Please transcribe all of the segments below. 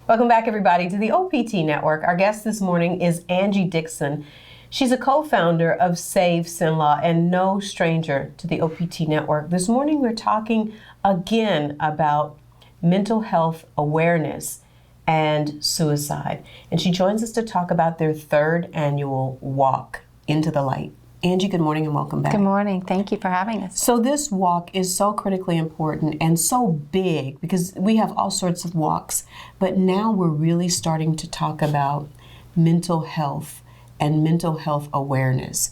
Welcome back, everybody, to the OPT Network. Our guest this morning is Angie Dixon. She's a co-founder of Save Cenla and no stranger to the OPT Network. This morning, we're talking again about mental health awareness and suicide. And she joins us to talk about their third annual walk into the light. Angie, good morning and welcome back. Good morning. Thank you for having us. So this walk is so critically important and so big because we have all sorts of walks, but now we're really starting to talk about mental health and mental health awareness.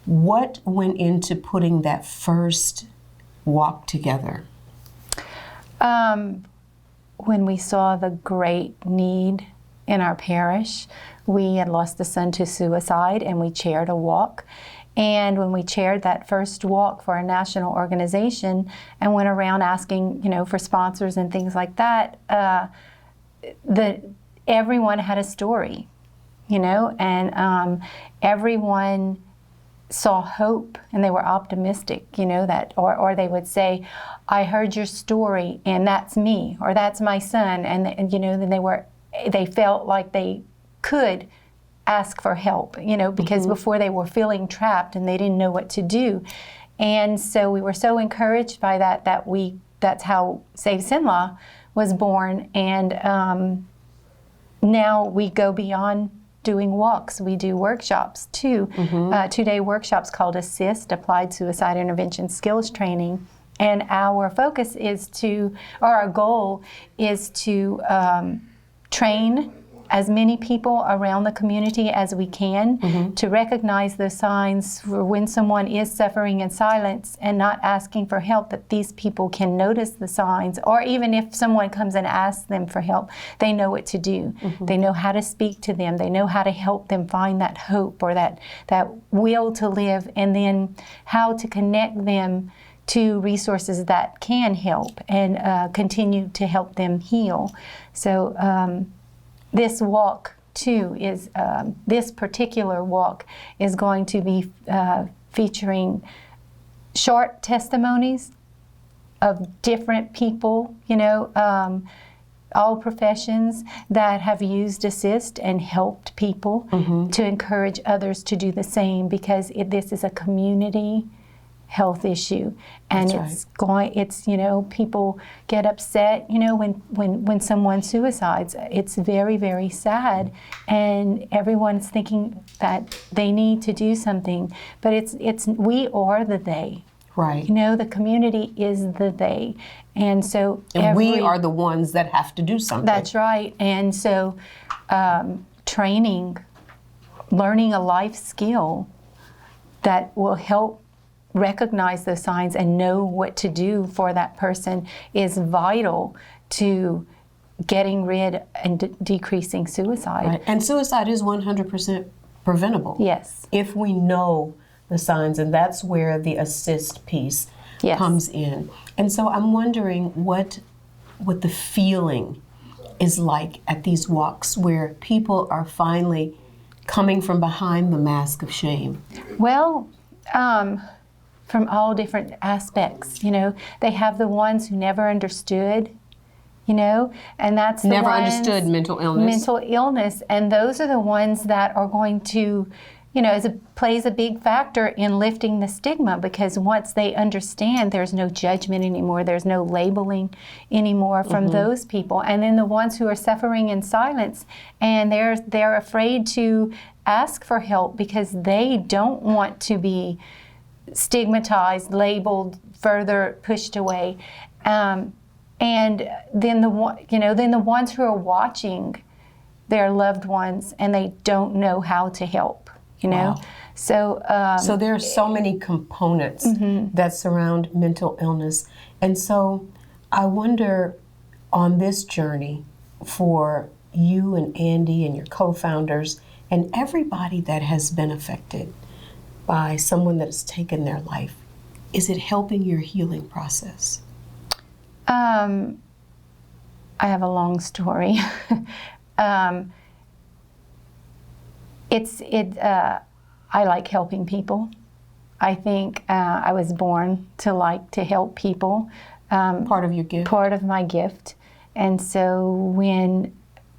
What went into putting that first walk together? When we saw the great need in our parish, we had lost a son to suicide and we chaired a walk. And when we chaired that first walk for a national organization and went around asking, for sponsors and things like that, everyone had a story, and everyone saw hope and they were optimistic, that, or they would say, I heard your story and that's me, or that's my son. And then they felt like they could ask for help, because before they were feeling trapped and they didn't know what to do. And so we were so encouraged by that's how Save Cenla was born. And now we go beyond doing walks. We do workshops too, 2-day workshops called ASSIST, Applied Suicide Intervention Skills Training. And our focus our goal is to train as many people around the community as we can to recognize those signs for when someone is suffering in silence and not asking for help, that these people can notice the signs, or even if someone comes and asks them for help, they know what to do. They know how to speak to them. They know how to help them find that hope or that will to live, and then how to connect them to resources that can help and continue to help them heal. So this walk, too, is this particular walk is going to be featuring short testimonies of different people, all professions that have used ASSIST and helped people to encourage others to do the same, because this is a community health issue, and people get upset, when someone suicides. It's very, very sad, and everyone's thinking that they need to do something, but we are the they. Right. The community is the they, and so we are the ones that have to do something. That's right. And so learning a life skill that will help recognize those signs and know what to do for that person is vital to getting rid and decreasing suicide. Right. And suicide is 100% preventable. Yes. If we know the signs, and that's where the ASSIST piece comes in. And so I'm wondering what the feeling is like at these walks where people are finally coming from behind the mask of shame. Well, from all different aspects, they have the ones who never understood, and that's the never ones, understood mental illness, and those are the ones that are going to, plays a big factor in lifting the stigma, because once they understand, there's no judgment anymore, there's no labeling anymore from those people. And then the ones who are suffering in silence, and they're afraid to ask for help because they don't want to be stigmatized, labeled, further pushed away, and then the ones who are watching their loved ones and they don't know how to help. Wow. So there are so many components that surround mental illness, and so I wonder, on this journey for you and Andy and your co-founders and everybody that has been affected by someone that has taken their life, is it helping your healing process? I have a long story. I like helping people. I think I was born to like to help people. Part of your gift. Part of my gift. And so when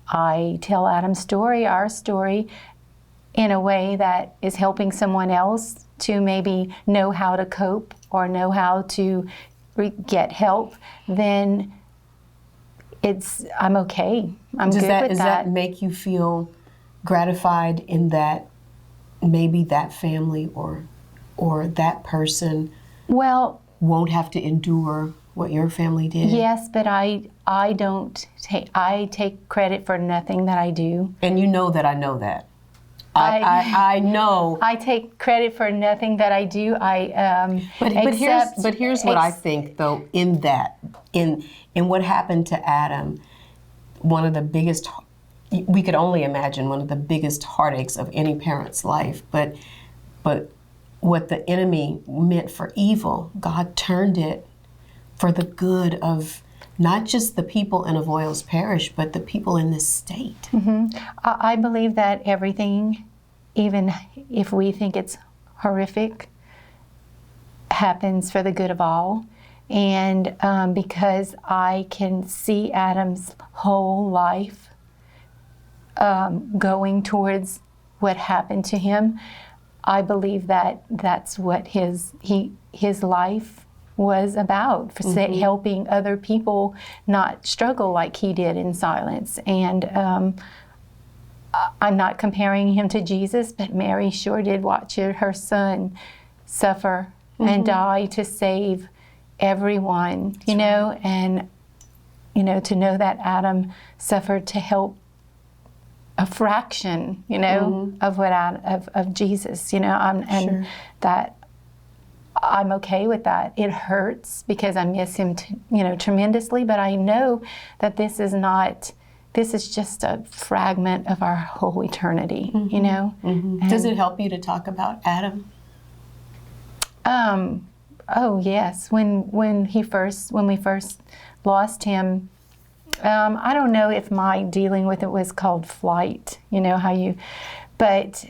I tell Adam's story, our story, in a way that is helping someone else to maybe know how to cope or know how to get help, then I'm okay. I'm good with that. Does that make you feel gratified in that maybe that family or that person won't have to endure what your family did? Yes, but I take credit for nothing that I do. And you know that I know that. I know. I take credit for nothing that I do. But here's what I think, though, in what happened to Adam, one of the biggest, we could only imagine one of the biggest heartaches of any parent's life, but what the enemy meant for evil, God turned it for the good of not just the people in Avoyelles Parish, but the people in this state. Mm-hmm. I believe that everything, even if we think it's horrific, happens for the good of all. And because I can see Adam's whole life going towards what happened to him, I believe that that's what his life was about, for helping other people not struggle like he did in silence. And I'm not comparing him to Jesus, but Mary sure did watch her son suffer and die to save everyone, you know, and, you know, to know that Adam suffered to help a fraction, you know, of what of Jesus, you know, and that I'm okay with that. It hurts because I miss him, tremendously, but I know that this is just a fragment of our whole eternity, you know. Does it help you to talk about Adam? Oh yes. When we first lost him, I don't know if my dealing with it was called flight, you know, but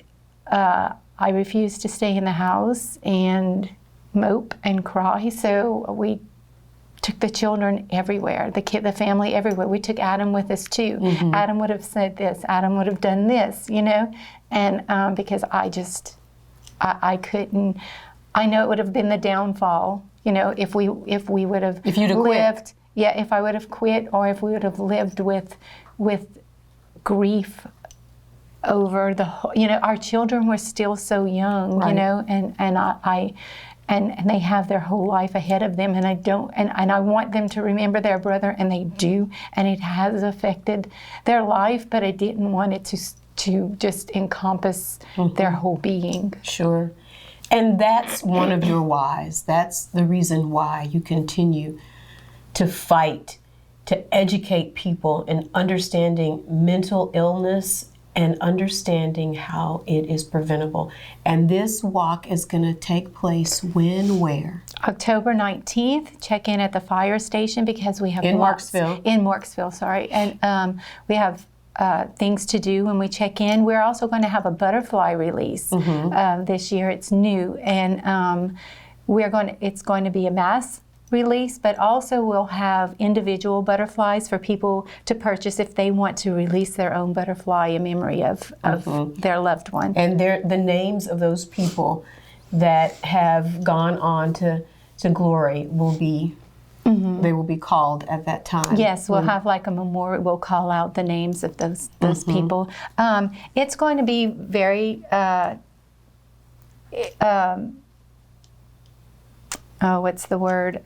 I refused to stay in the house and mope and cry, so we took the children everywhere, the family everywhere. We took Adam with us too. Adam would have said this, Adam would have done this, you know, and because I couldn't. I know it would have been the downfall, you know, if we would have lived. Yeah, if I would have quit, or if we would have lived with grief over the whole, you know, our children were still so young, you know, and they have their whole life ahead of them, and I want them to remember their brother, and they do, and it has affected their life, but I didn't want it to just encompass their whole being. Sure. And that's one of your whys. That's the reason why you continue to fight, to educate people in understanding mental illness and understanding how it is preventable. And this walk is going to take place where? October 19th. Check in at the fire station because we have in Marksville, sorry. And we have things to do when we check in. We're also going to have a butterfly release this year. It's new, and it's going to be a mass release, but also we'll have individual butterflies for people to purchase if they want to release their own butterfly in memory of their loved one. And the names of those people that have gone on to glory will be they will be called at that time. Yes, we'll have like a memorial. We'll call out the names of those people. It's going to be very what's the word?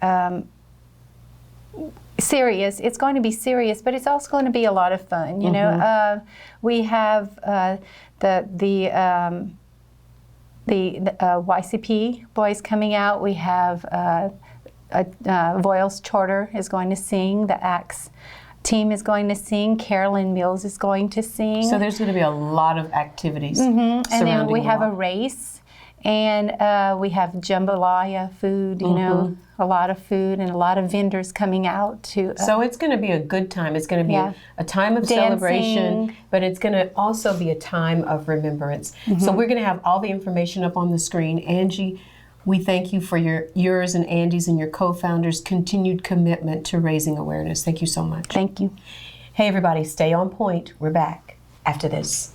Serious. It's going to be serious, but it's also going to be a lot of fun. You know, we have the YCP boys coming out. We have Voiles Charter is going to sing. The Axe team is going to sing. Carolyn Mills is going to sing. So there's going to be a lot of activities. And then we have a race, and we have jambalaya food. You know, a lot of food and a lot of vendors coming out to. So it's going to be a good time. It's going to be a time of celebration, but it's going to also be a time of remembrance. So we're going to have all the information up on the screen. Angie, we thank you for yours and Andy's and your co-founders' continued commitment to raising awareness. Thank you so much. Thank you. Hey everybody, stay on point. We're back after this.